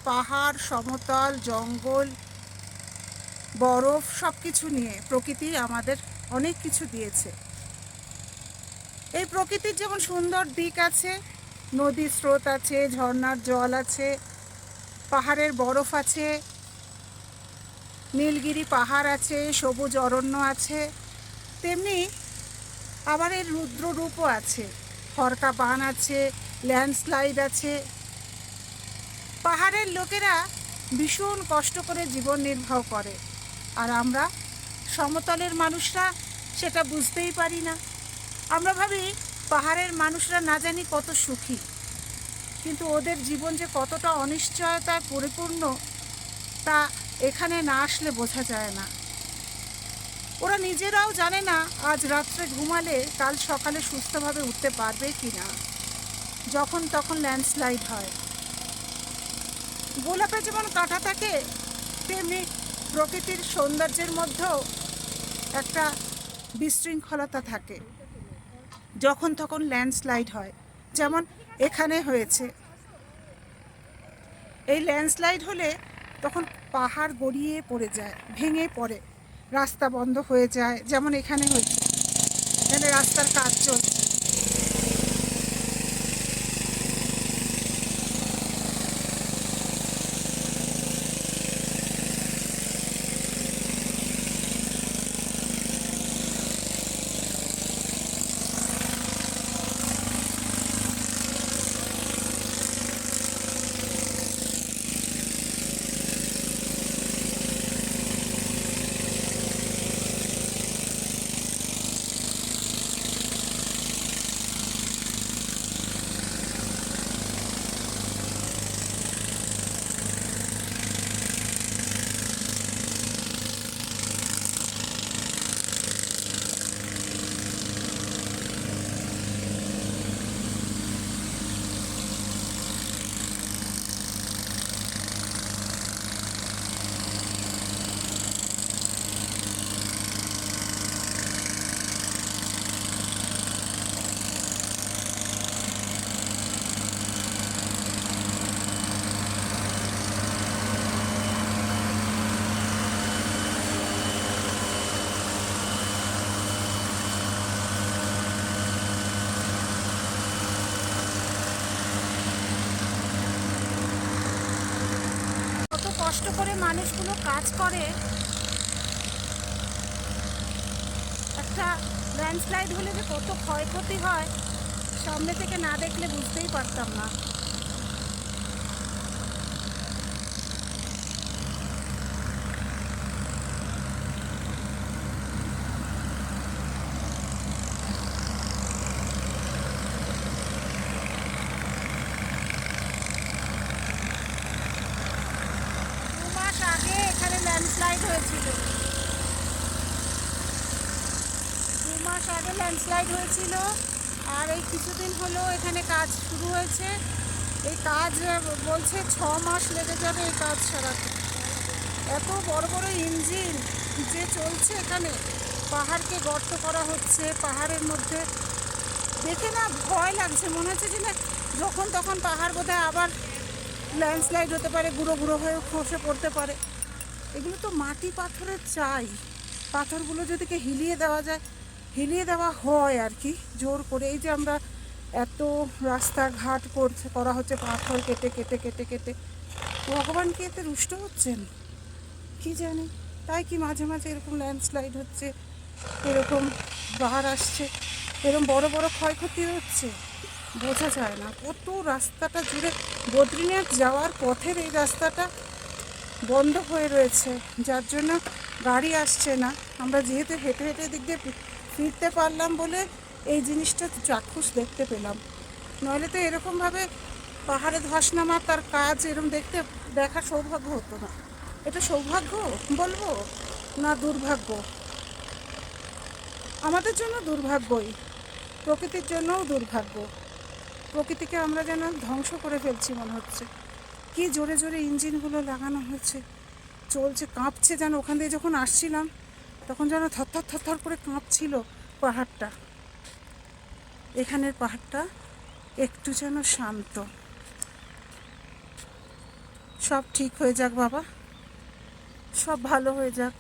পাহাড়, সমতল, জঙ্গল, বরফ সব কিছু নিয়ে প্রকৃতি আমাদের অনেক কিছু দিয়েছে। এই প্রকৃতির যেমন সুন্দর দিক আছে, নদীর স্রোত আছে, ঝর্ণার জল আছে, পাহাড়ের বরফ আছে, নীলগিরি পাহাড় আছে, সবুজ অরণ্য আছে, তেমনি আবার এর রুদ্র রূপও আছে। হরকা বান আছে, ল্যান্ডস্লাইড আছে। পাহাড়ের লোকেরা ভীষণ কষ্ট করে জীবন নির্বাহ করে, আর আমরা সমতলের মানুষরা সেটা বুঝতেই পারি না। আমরা ভাবি পাহাড়ের মানুষরা না জানি কত সুখী, কিন্তু ওদের জীবন যে কতটা অনিশ্চয়তায় পরিপূর্ণ তা এখানে না আসলে বোঝা যায় না। ওরা নিজেরাও জানে না আজ রাত্রে ঘুমালে কাল সকালে সুস্থভাবে উঠতে পারবে কি না। যখন তখন ল্যান্ডস্লাইড হয়। গোলাপে যেমন কাঁটা থাকে, তেমনি প্রকৃতির সৌন্দর্যের মধ্যেও একটা বিশৃঙ্খলতা থাকে। যখন তখন ল্যান্ডস্লাইড হয়, যেমন এখানে হয়েছে। এই ল্যান্ডস্লাইড হলে তখন পাহাড় গড়িয়ে পড়ে যায়, ভেঙে পড়ে, রাস্তা বন্ধ হয়ে যায়, যেমন এখানে হয়েছে। এখানে রাস্তার কাজ চলছে। কত কষ্ট করে মানুষগুলো কাজ করে, একটা ল্যান্ডস্লাইড হলে যে কত ক্ষয়ক্ষতি হয় সামনে থেকে না দেখলে বুঝতেই পারতাম না। আগে এখানে ল্যান্ডস্লাইড হয়েছিল, 2 মাস আগে ল্যান্ডস্লাইড হয়েছিল। আর এই কিছুদিন হলো এখানে কাজ শুরু হয়েছে। এই কাজ বলছে 6 মাস লেগে যাবে এই কাজ সারাতে। এত বড় বড় ইঞ্জিন যে চলছে এখানে, পাহাড়কে গর্ত করা হচ্ছে। পাহাড়ের মধ্যে দেখে না ভয় লাগছে, মনে হচ্ছে যে না যখন তখন পাহাড় বোধহয় আবার ল্যান্ডস্লাইড হতে পারে, গুঁড়ো গুঁড়ো হয়ে খসে পড়তে পারে। এগুলো তো মাটি পাথরের চাই, পাথরগুলো যদি হিলিয়ে দেওয়া যায়, হিলিয়ে দেওয়া হয় আর কি জোর করে। এই যে আমরা এত রাস্তাঘাট করা হচ্ছে পাথর কেটে কেটে কেটে কেটে, ভগবান কি এতে রুষ্ট হচ্ছেন কি জানি। তাই কি মাঝে মাঝে এরকম ল্যান্ডস্লাইড হচ্ছে, এরকম বাহার আসছে, এরকম বড় বড় ক্ষয়ক্ষতি হচ্ছে, বোঝা যায় না। কত রাস্তাটা জুড়ে বদ্রীনাথ যাওয়ার পথের এই রাস্তাটা বন্ধ হয়ে রয়েছে, যার জন্য গাড়ি আসছে না। আমরা যেহেতু হেঁটে হেঁটে দিক দিয়ে ফিরতে পারলাম বলে এই জিনিসটা চাক্ষুষ দেখতে পেলাম, নইলে তো এরকমভাবে পাহাড়ে ধস নামা তার কাজ এরকম দেখার সৌভাগ্য হতো না। এটা সৌভাগ্য বলবো না দুর্ভাগ্য? আমাদের জন্য দুর্ভাগ্যই, প্রকৃতির জন্যও দুর্ভাগ্য। প্রকৃতিকে আমরা যেন ধ্বংস করে ফেলছি মনে হচ্ছে। কি জোরে জোরে ইঞ্জিনগুলো লাগানো হয়েছে, চলছে, কাঁপছে। যেন ওখান দিয়ে যখন আসছিলাম তখন যেন থরথর থরথর করে কাঁপছিল পাহাড়টা। এখানের পাহাড়টা একটু যেন শান্ত। সব ঠিক হয়ে যাক বাবা, সব ভালো হয়ে যাক।